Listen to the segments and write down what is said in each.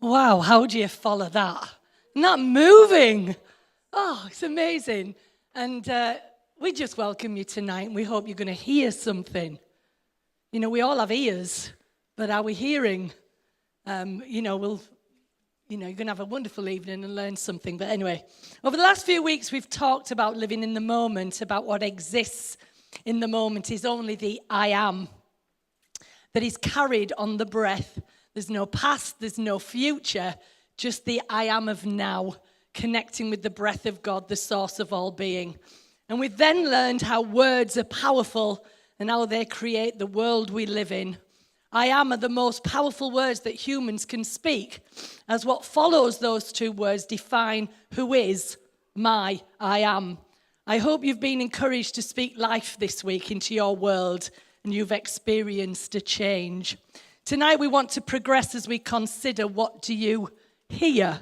Wow, how do you follow that? Isn't that moving? Oh, it's amazing. And we just welcome you tonight, and we hope you're going to hear something. You know, we all have ears, but are we hearing? You're going to have a wonderful evening and learn something. But anyway, over the last few weeks, we've talked about living in the moment, about what exists in the moment is only the I am, that is carried on the breath. There's no past, there's no future, just the I am of now, connecting with the breath of God, the source of all being. And we've then learned how words are powerful and how they create the world we live in. I am are the most powerful words that humans can speak, as what follows those two words define who is my I am. I hope you've been encouraged to speak life this week into your world and you've experienced a change. Tonight we want to progress as we consider, what do you hear?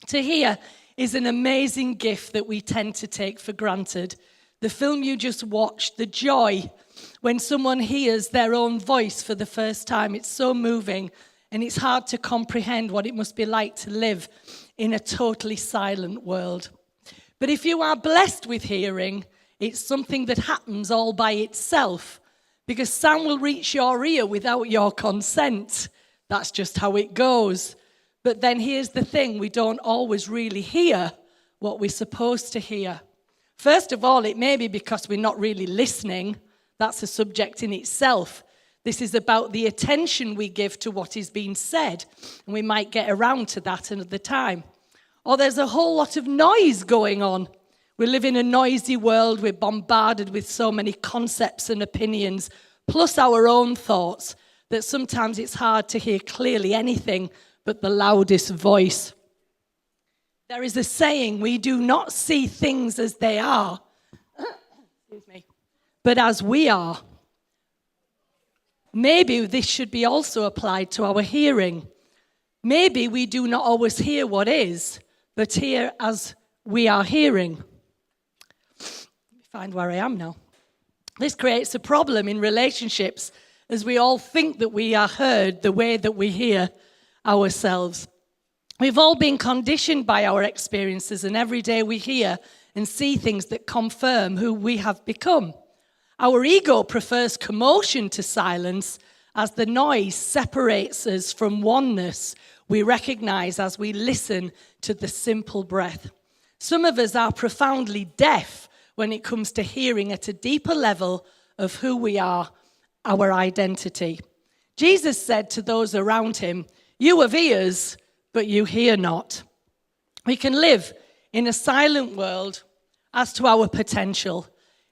To hear is an amazing gift that we tend to take for granted. The film you just watched, the joy when someone hears their own voice for the first time, it's so moving, and it's hard to comprehend what it must be like to live in a totally silent world. But if you are blessed with hearing, it's something that happens all by itself, because sound will reach your ear without your consent. That's just how it goes. But then here's the thing, we don't always really hear what we're supposed to hear. First of all, it may be because we're not really listening. That's a subject in itself. This is about the attention we give to what is being said, and we might get around to that another time. Or there's a whole lot of noise going on. We live in a noisy world. We're bombarded with so many concepts and opinions, plus our own thoughts, that sometimes it's hard to hear clearly anything but the loudest voice. There is a saying, we do not see things as they are, but as we are. Maybe this should be also applied to our hearing. Maybe we do not always hear what is, but hear as we are hearing. Let me find where I am now. This creates a problem in relationships, as we all think that we are heard the way that we hear ourselves. We've all been conditioned by our experiences, and every day we hear and see things that confirm who we have become. Our ego prefers commotion to silence, as the noise separates us from oneness we recognize as we listen to the simple breath. Some of us are profoundly deaf when it comes to hearing at a deeper level of who we are, our identity. Jesus said to those around him, "You have ears, but you hear not." We can live in a silent world as to our potential,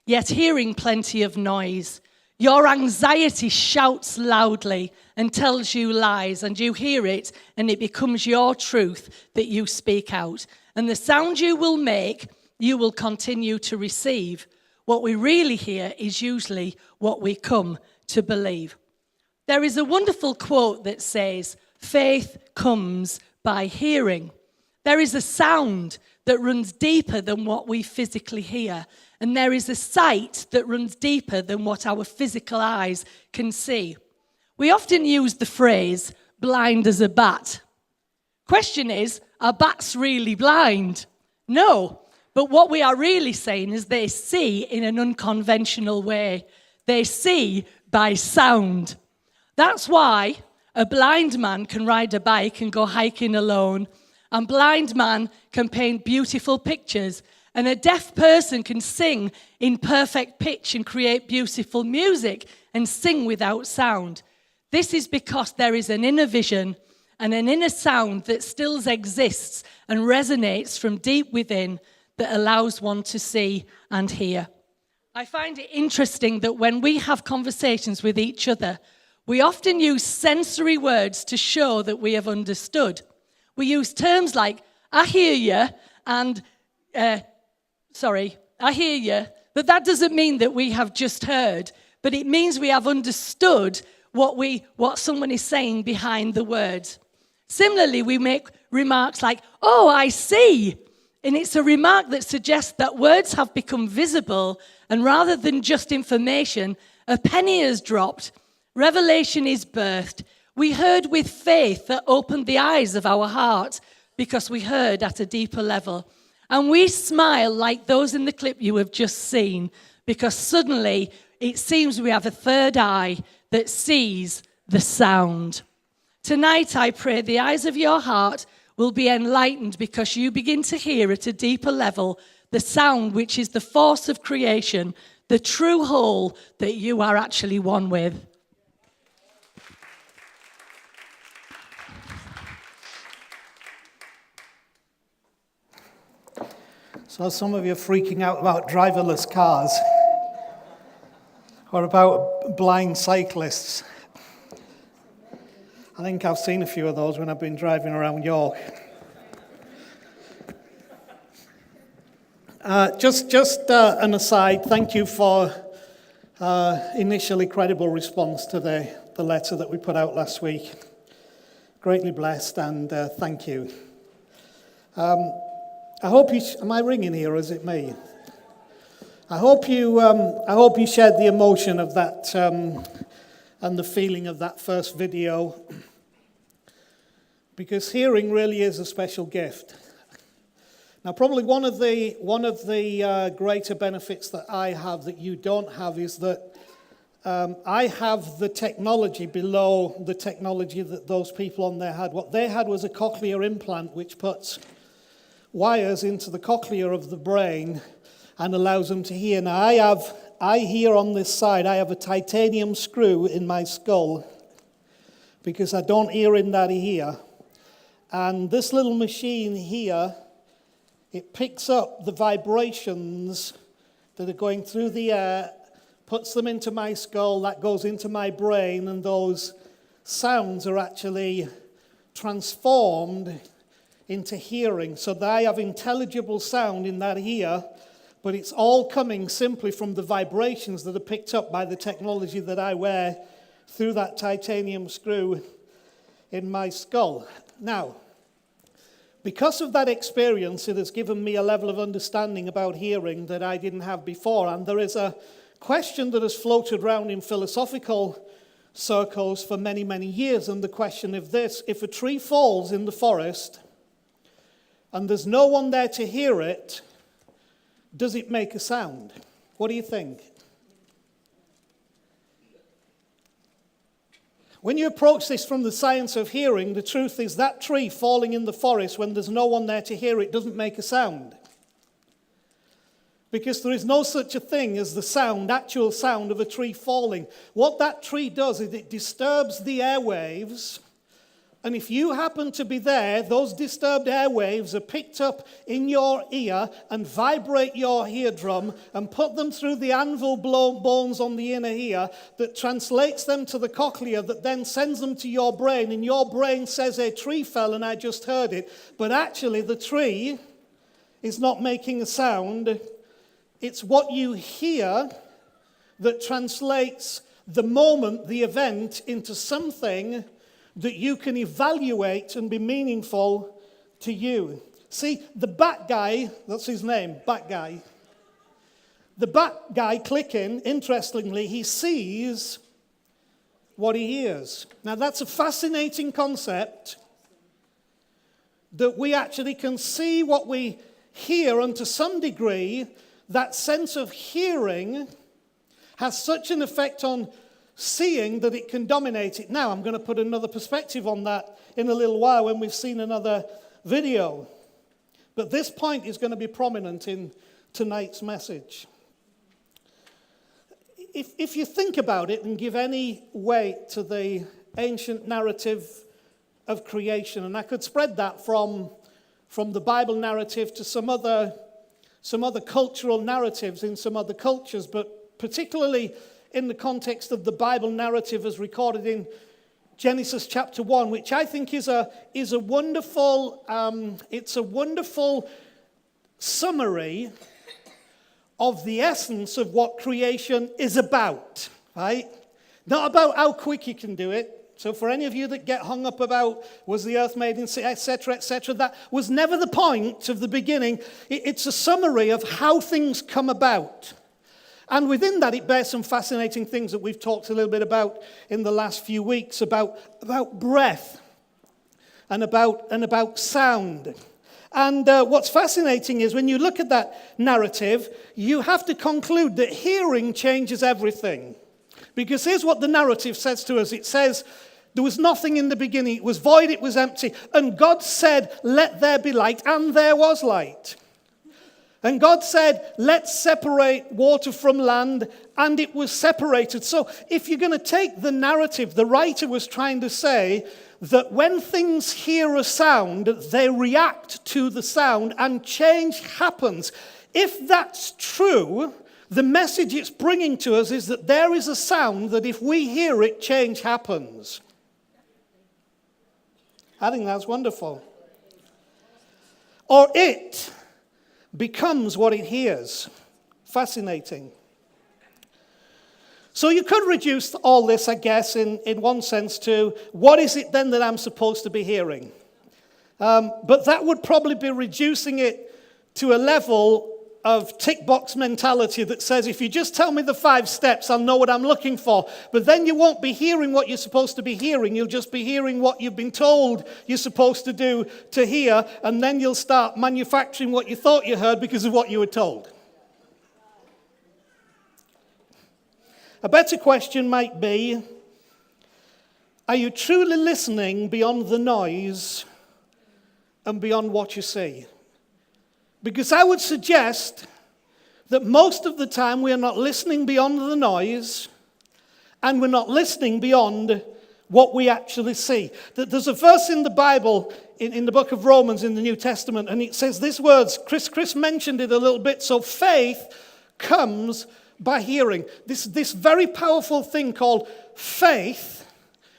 yet hearing plenty of noise. Your anxiety shouts loudly and tells you lies, and you hear it, and it becomes your truth that you speak out. And the sound you will make, you will continue to receive. What we really hear is usually what we come to believe. There is a wonderful quote that says, "Faith comes by hearing." There is a sound that runs deeper than what we physically hear. And there is a sight that runs deeper than what our physical eyes can see. We often use the phrase, blind as a bat. Question is, are bats really blind? No, but what we are really saying is they see in an unconventional way. They see by sound. That's why a blind man can ride a bike and go hiking alone. A blind man can paint beautiful pictures. And a deaf person can sing in perfect pitch and create beautiful music and sing without sound. This is because there is an inner vision and an inner sound that still exists and resonates from deep within that allows one to see and hear. I find it interesting that when we have conversations with each other, we often use sensory words to show that we have understood. We use terms like, "I hear you," and I hear you, but that doesn't mean that we have just heard, but it means we have understood what someone is saying behind the words. Similarly, we make remarks like, "Oh, I see," and it's a remark that suggests that words have become visible, and rather than just information, a penny has dropped, revelation is birthed. We heard with faith that opened the eyes of our heart because we heard at a deeper level. And we smile like those in the clip you have just seen because suddenly it seems we have a third eye that sees the sound. Tonight, I pray the eyes of your heart will be enlightened because you begin to hear at a deeper level the sound which is the force of creation, the true whole that you are actually one with. So some of you are freaking out about driverless cars or about blind cyclists. I think I've seen a few of those when I've been driving around York. Just an aside, thank you for initially credible response to the letter that we put out last week. Greatly blessed, and thank you. I hope you. Am I ringing here, or is it me? I hope you shared the emotion of that and the feeling of that first video, because hearing really is a special gift. Now, probably one of the greater benefits that I have that you don't have is that I have the technology below the technology that those people on there had. What they had was a cochlear implant, which puts wires into the cochlea of the brain and allows them to hear. Now, I hear on this side, I have a titanium screw in my skull because I don't hear in that ear. And this little machine here, it picks up the vibrations that are going through the air, puts them into my skull, that goes into my brain, and those sounds are actually transformed into hearing. So that I have intelligible sound in that ear, but it's all coming simply from the vibrations that are picked up by the technology that I wear through that titanium screw in my skull. Now, because of that experience, it has given me a level of understanding about hearing that I didn't have before. And there is a question that has floated around in philosophical circles for many, many years. And the question of this: if a tree falls in the forest and there's no one there to hear it, does it make a sound? What do you think? When you approach this from the science of hearing, the truth is that tree falling in the forest when there's no one there to hear it doesn't make a sound. Because there is no such a thing as the sound, actual sound of a tree falling. What that tree does is it disturbs the airwaves. And if you happen to be there, those disturbed airwaves are picked up in your ear and vibrate your eardrum and put them through the anvil bones on the inner ear that translates them to the cochlea that then sends them to your brain. And your brain says a tree fell and I just heard it. But actually the tree is not making a sound. It's what you hear that translates the moment, the event, into something that you can evaluate and be meaningful to you. See, the bat guy, that's his name, bat guy. The bat guy clicking, interestingly, he sees what he hears. Now, that's a fascinating concept, that we actually can see what we hear, and to some degree, that sense of hearing has such an effect on seeing that it can dominate it. Now, I'm going to put another perspective on that in a little while when we've seen another video. But this point is going to be prominent in tonight's message. If you think about it and give any weight to the ancient narrative of creation, and I could spread that from the Bible narrative to some other cultural narratives in some other cultures, but particularly in the context of the Bible narrative as recorded in Genesis chapter 1, which I think is a wonderful summary of the essence of what creation is about, right? Not about how quick you can do it. So for any of you that get hung up about was the earth made in, etc., that was never the point of the beginning. It's a summary of how things come about. And within that, it bears some fascinating things that we've talked a little bit about in the last few weeks, about breath and about sound. And what's fascinating is when you look at that narrative, you have to conclude that hearing changes everything. Because here's what the narrative says to us. It says, there was nothing in the beginning. It was void, it was empty. And God said, let there be light, and there was light. And God said, let's separate water from land, and it was separated. So if you're going to take the narrative, the writer was trying to say that when things hear a sound, they react to the sound, and change happens. If that's true, the message it's bringing to us is that there is a sound that if we hear it, change happens. I think that's wonderful. Or it becomes what it hears. Fascinating. So you could reduce all this, I guess, in one sense to, what is it then that I'm supposed to be hearing? But that would probably be reducing it to a level of tick box mentality that says, if you just tell me the 5 steps, I'll know what I'm looking for. But then you won't be hearing what you're supposed to be hearing. You'll just be hearing what you've been told you're supposed to do to hear, and then you'll start manufacturing what you thought you heard because of what you were told. A better question might be, are you truly listening beyond the noise and beyond what you see? Because I would suggest that most of the time we are not listening beyond the noise, and we're not listening beyond what we actually see. There's a verse in the Bible, in the book of Romans in the New Testament, and it says these words. Chris mentioned it a little bit. So faith comes by hearing. This very powerful thing called faith,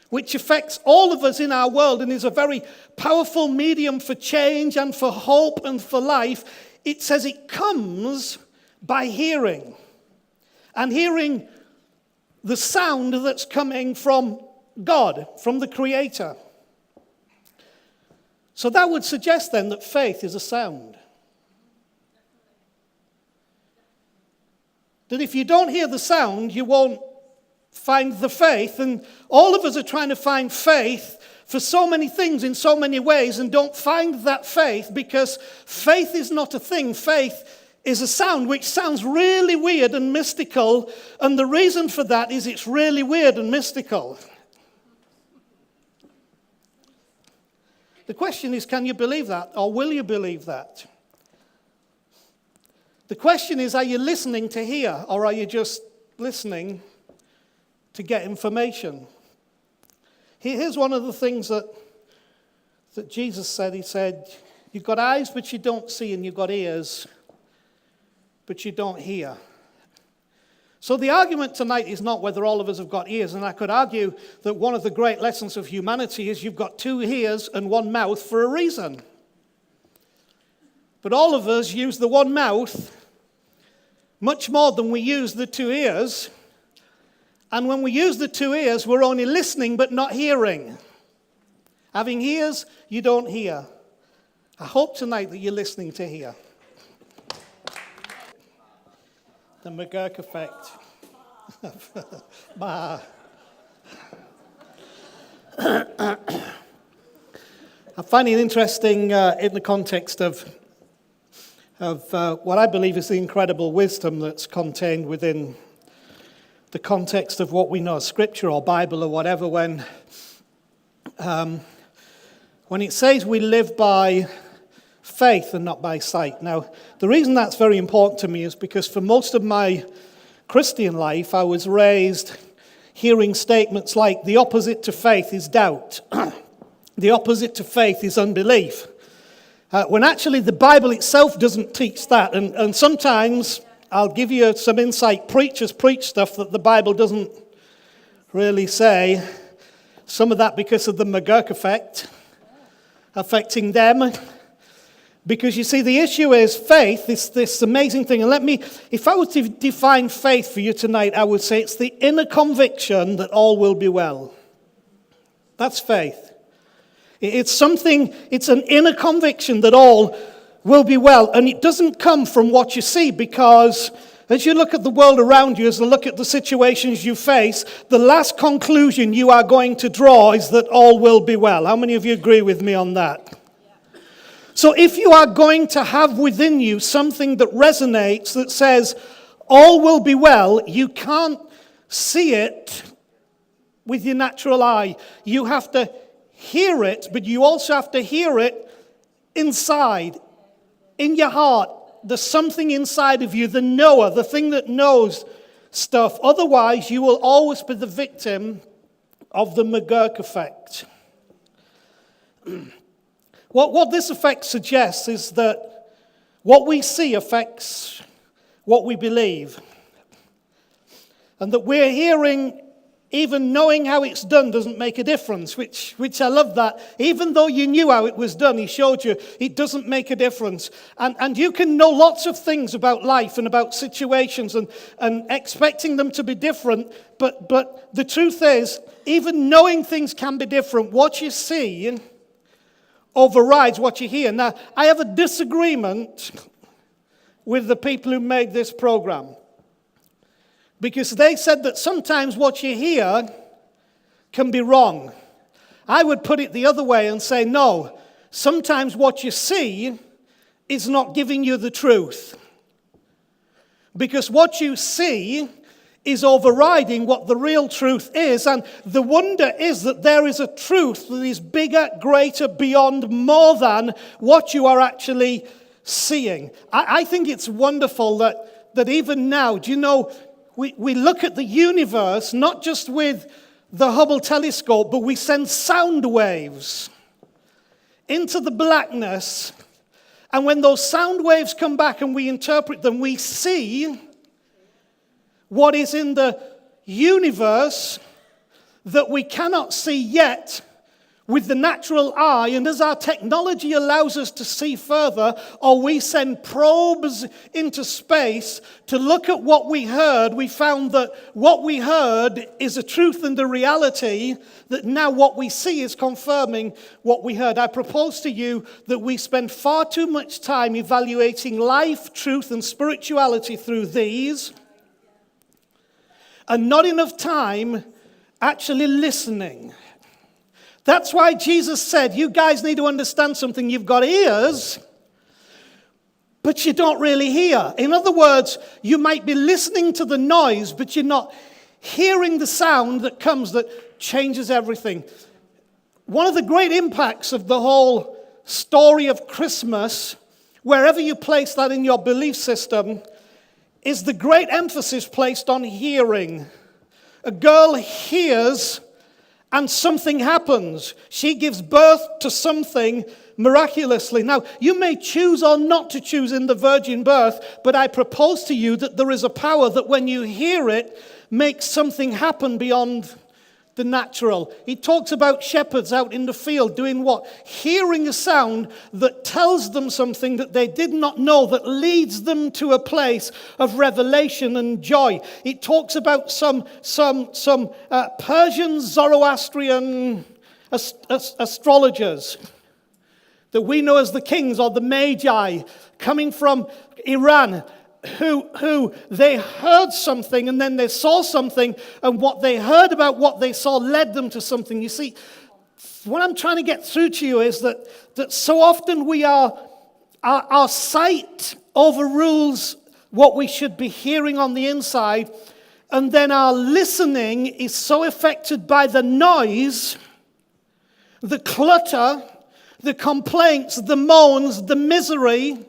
which affects all of us in our world and is a very powerful medium for change and for hope and for life. It says it comes by hearing. And hearing the sound that's coming from God, from the Creator. So that would suggest then that faith is a sound. That if you don't hear the sound, you won't find the faith. And all of us are trying to find faith for so many things in so many ways and don't find that faith, because faith is not a thing. Faith is a sound which sounds really weird and mystical. And the reason for that is it's really weird and mystical. The question is, can you believe that, or will you believe that? The question is, are you listening to hear, or are you just listening to get information? Here's one of the things that Jesus said. He said, you've got eyes but you don't see, and you've got ears but you don't hear. So the argument tonight is not whether all of us have got ears, and I could argue that one of the great lessons of humanity is you've got 2 ears and 1 mouth for a reason. But all of us use the 1 mouth much more than we use the 2 ears. And when we use the 2 ears, we're only listening but not hearing. Having ears, you don't hear. I hope tonight that you're listening to hear. The McGurk effect. Bah. I find it interesting in the context of what I believe is the incredible wisdom that's contained within the context of what we know as Scripture or Bible or whatever, when it says we live by faith and not by sight. Now, the reason that's very important to me is because for most of my Christian life, I was raised hearing statements like, the opposite to faith is doubt. The opposite to faith is unbelief. When actually the Bible itself doesn't teach that. And sometimes, I'll give you some insight, preachers preach stuff that the Bible doesn't really say. Some of that because of the McGurk effect, affecting them. Because you see, the issue is faith, this amazing thing. And if I was to define faith for you tonight, I would say it's the inner conviction that all will be well. That's faith. It's an inner conviction that all will be well. And it doesn't come from what you see, because As you look at the world around you, as you look at the situations you face, the last conclusion you are going to draw is that all will be well. How many of you agree with me on that? So if you are going to have within you something that resonates, that says, all will be well, you can't see it with your natural eye. You have to hear it, but you also have to hear it inside, in your heart. There's something inside of you, the knower, the thing that knows stuff. Otherwise, you will always be the victim of the McGurk effect. What this effect suggests is that what we see affects what we believe. And that we're hearing, even knowing how it's done doesn't make a difference, which I love that. Even though you knew how it was done, he showed you, it doesn't make a difference. And you can know lots of things about life and about situations and expecting them to be different, but the truth is, even knowing things can be different, what you see overrides what you hear. Now, I have a disagreement with the people who made this program, because they said that sometimes what you hear can be wrong. I would put it the other way and say, no, sometimes what you see is not giving you the truth. Because what you see is overriding what the real truth is. And the wonder is that there is a truth that is bigger, greater, beyond, more than what you are actually seeing. I think it's wonderful that even now, do you know, we look at the universe, not just with the Hubble telescope, but we send sound waves into the blackness. And when those sound waves come back and we interpret them, we see what is in the universe that we cannot see yet with the natural eye. And as our technology allows us to see further, or we send probes into space to look at what we heard, we found that what we heard is a truth and a reality, that now what we see is confirming what we heard. I propose to you that we spend far too much time evaluating life, truth, and spirituality through these, and not enough time actually listening. That's why Jesus said, you guys need to understand something. You've got ears, but you don't really hear. In other words, you might be listening to the noise, but you're not hearing the sound that comes that changes everything. One of the great impacts of the whole story of Christmas, wherever you place that in your belief system, is the great emphasis placed on hearing. A girl hears and something happens. She gives birth to something miraculously. Now, you may choose or not to choose in the virgin birth, but I propose to you that there is a power that when you hear it, makes something happen beyond the natural. He talks about shepherds out in the field doing what? Hearing a sound that tells them something that they did not know, that leads them to a place of revelation and joy. It talks about some Persian Zoroastrian astrologers that we know as the kings or the magi coming from Iran, who they heard something and then they saw something, and what they heard about what they saw led them to something. You see, what I'm trying to get through to you is that so often our sight overrules what we should be hearing on the inside, and then our listening is so affected by the noise, the clutter, the complaints, the moans, the misery,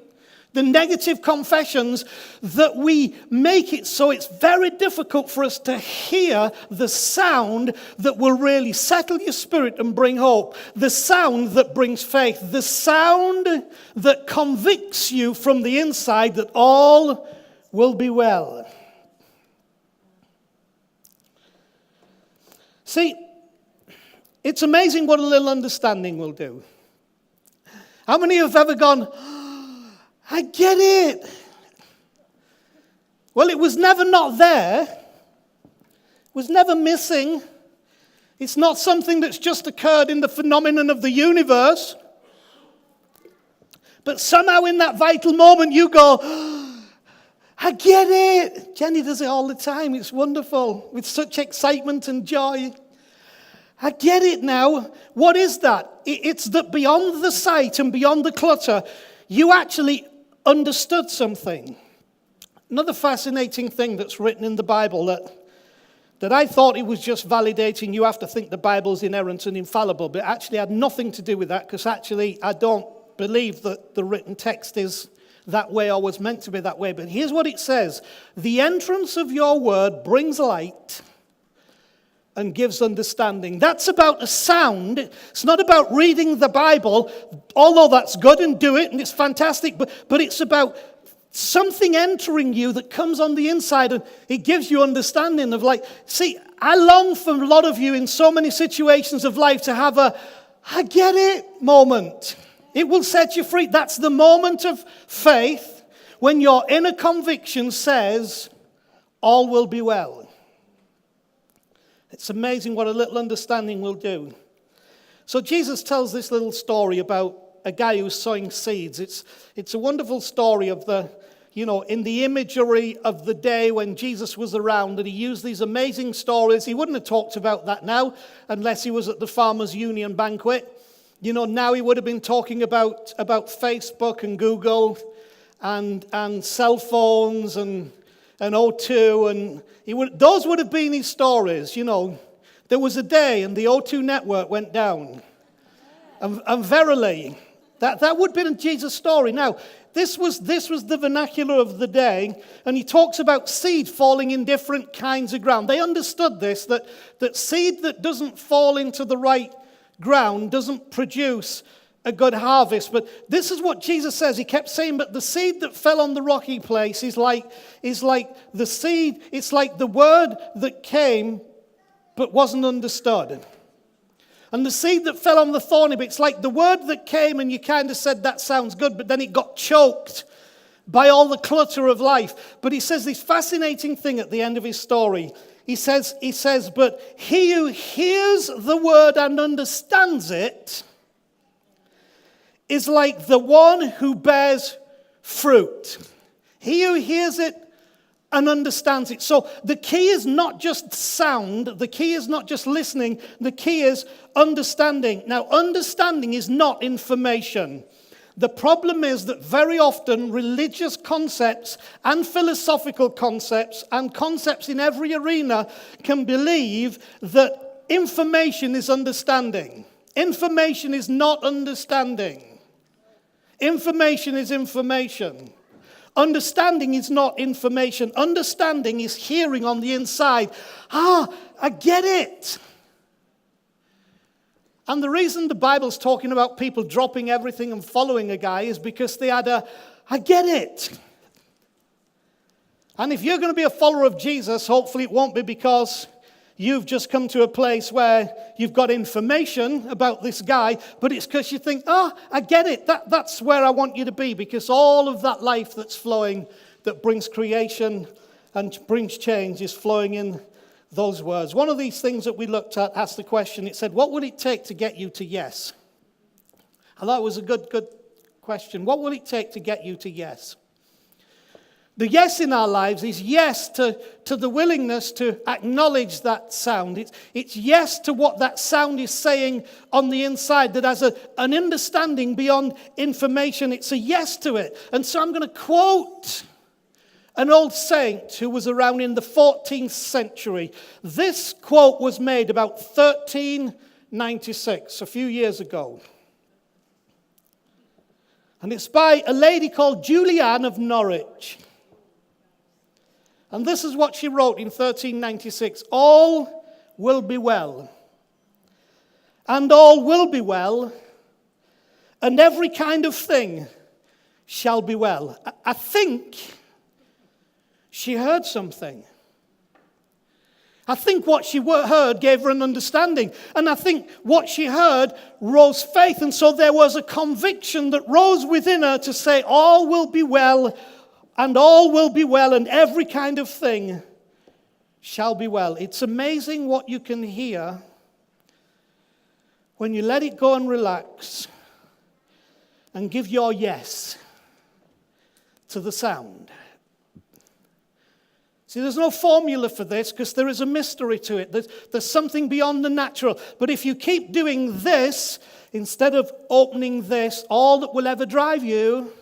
the negative confessions, that we make it so it's very difficult for us to hear the sound that will really settle your spirit and bring hope, the sound that brings faith, the sound that convicts you from the inside that all will be well. See, it's amazing what a little understanding will do. How many have ever gone, I get it? Well, it was never not there. It was never missing. It's not something that's just occurred in the phenomenon of the universe. But somehow in that vital moment you go, I get it. Jenny does it all the time. It's wonderful with such excitement and joy. I get it now. What is that? It's that beyond the sight and beyond the clutter, you actually understood something. Another fascinating thing that's written in the Bible that I thought it was just validating you have to think the Bible's inerrant and infallible, but actually had nothing to do with that, because actually I don't believe that the written text is that way or was meant to be that way. But here's what it says. The entrance of your word brings light and gives understanding. That's about a sound. It's not about reading the Bible, although that's good and do it and it's fantastic, but it's about something entering you that comes on the inside and it gives you understanding of see, I long for a lot of you in so many situations of life to have a, I get it moment. It will set you free. That's the moment of faith when your inner conviction says, all will be well. It's amazing what a little understanding will do. So Jesus tells this little story about a guy who's sowing seeds. It's a wonderful story of in the imagery of the day when Jesus was around, and he used these amazing stories. He wouldn't have talked about that now unless he was at the Farmers Union banquet. Now he would have been talking about Facebook and Google and cell phones and O2, and those would have been his stories. There was a day and the O2 network went down, and verily, that would have been Jesus' story. Now, this was the vernacular of the day, and he talks about seed falling in different kinds of ground. They understood this, that seed that doesn't fall into the right ground doesn't produce a good harvest. But this is what Jesus says. He kept saying, but the seed that fell on the rocky place is like the seed, it's like the word that came but wasn't understood. And the seed that fell on the thorny bit, it's like the word that came and you kind of said, that sounds good, but then it got choked by all the clutter of life. But he says this fascinating thing at the end of his story. He says, but he who hears the word and understands it is like the one who bears fruit. He who hears it and understands it. So the key is not just sound. The key is not just listening. The key is understanding. Now, understanding is not information. The problem is that very often religious concepts and philosophical concepts and concepts in every arena can believe that information is understanding. Information is not understanding. Information is information. Understanding is not information. Understanding is hearing on the inside. I get it. And the reason the Bible's talking about people dropping everything and following a guy is because they had I get it. And if you're going to be a follower of Jesus, hopefully it won't be because you've just come to a place where you've got information about this guy, but it's because you think, I get it. That's where I want you to be, because all of that life that's flowing, that brings creation and brings change, is flowing in those words. One of these things that we looked at asked the question, it said, what would it take to get you to yes? I thought it was a good question. What would it take to get you to yes? The yes in our lives is yes to the willingness to acknowledge that sound. It's yes to what that sound is saying on the inside, that has an understanding beyond information. It's a yes to it. And so I'm going to quote an old saint who was around in the 14th century. This quote was made about 1396, a few years ago. And it's by a lady called Julianne of Norwich. And this is what she wrote in 1396. All will be well. And all will be well. And every kind of thing shall be well. I think she heard something. I think what she heard gave her an understanding. And I think what she heard rose faith. And so there was a conviction that rose within her to say, all will be well. And all will be well, and every kind of thing shall be well. It's amazing what you can hear when you let it go and relax and give your yes to the sound. See, there's no formula for this because there is a mystery to it. There's something beyond the natural. But if you keep doing this instead of opening this, all that will ever drive you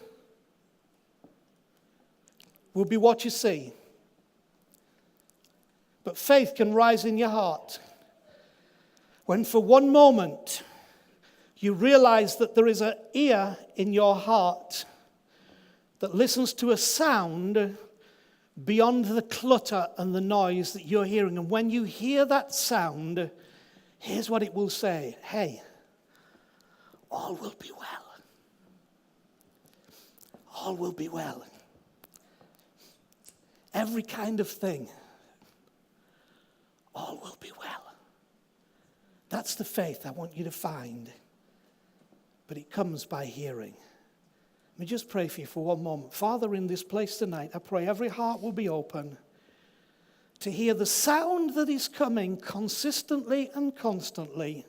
will be what you see. But faith can rise in your heart when for one moment you realize that there is an ear in your heart that listens to a sound beyond the clutter and the noise that you're hearing. And when you hear that sound, here's what it will say. Hey, all will be well. All will be well. Every kind of thing. All will be well. That's the faith I want you to find. But it comes by hearing. Let me just pray for you for one moment. Father, in this place tonight, I pray every heart will be open to hear the sound that is coming consistently and constantly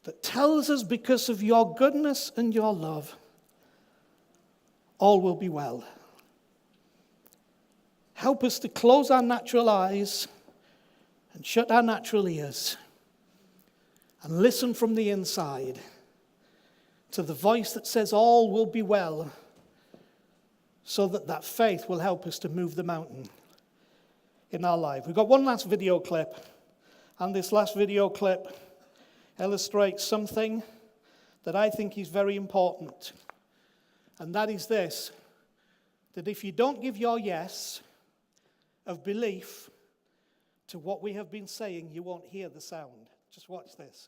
that tells us because of your goodness and your love, all will be well. Help us to close our natural eyes and shut our natural ears and listen from the inside to the voice that says all will be well, so that faith will help us to move the mountain in our life. We've got one last video clip, and this last video clip illustrates something that I think is very important, and that is this, that if you don't give your yes of belief to what we have been saying, you won't hear the sound. Just watch this.